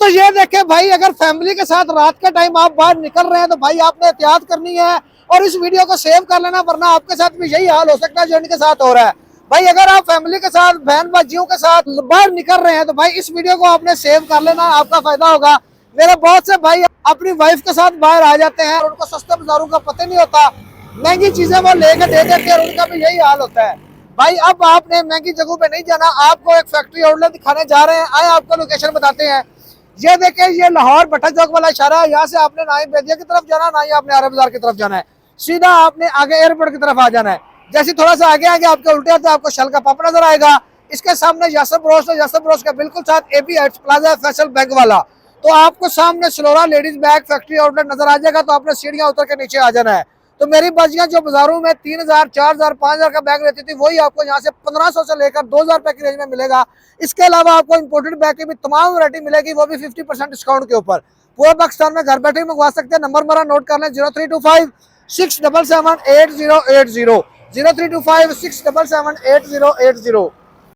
तो ये देखे भाई, अगर फैमिली के साथ रात के टाइम आप बाहर निकल रहे हैं तो भाई आपने एहतियात करनी है और इस वीडियो को सेव कर लेना, वरना आपके साथ भी यही हाल हो सकता है जो इनके साथ हो रहा है। भाई अगर आप फैमिली के साथ बहन भाइयों के साथ बाहर निकल रहे हैं तो भाई इस वीडियो को आपने सेव कर लेना, आपका फायदा होगा। मेरे बहुत से भाई अपनी वाइफ के साथ बाहर आ जाते हैं और उनको सस्ते बाजारों का पता नहीं होता, महंगी चीजें वो लेकर दे देते हैं और उनका भी यही हाल होता है। भाई अब आपने महंगी जगहों पे नहीं जाना, आपको एक फैक्ट्री आउटलेट दिखाने जा रहे हैं, आए आपको लोकेशन बताते हैं। ये देखें, ये लाहौर भट्टा चौक वाला इशारा है। यहाँ से आपने ना ही बेदिया की तरफ जाना, ना ही आपने आर्य बाजार की तरफ जाना है, सीधा आपने आगे एयरपोर्ट की तरफ आ जाना है। जैसे थोड़ा सा आगे आगे आपके उल्टे आते आपको शल का पापा नजर आएगा। इसके सामने यासर ब्रोस है, यासर ब्रोस के बिल्कुल साथ एपी हाइट्स प्लाजा है, फैसल बैंक वाला। तो आपको सामने Salora ladies bag factory outlet नजर आ जाएगा, तो आपने सीढ़ियां उतर के नीचे आ जाना है। तो मेरी बाजियां जो बाजारों में 3000, 4000, 5000 का बैग रहती थी, वही आपको यहाँ से 1500 से लेकर 2000 रुपए की रेंज में मिलेगा। इसके अलावा आपको इंपोर्टेड बैग की भी तमाम वैरायटी मिलेगी, वो भी 50% डिस्काउंट के ऊपर। पूरे पाकिस्तान में घर बैठे मंगवा सकते हैं। नंबर मेरा नोट कर लें, 0325 677 8080, 0325 677 8080।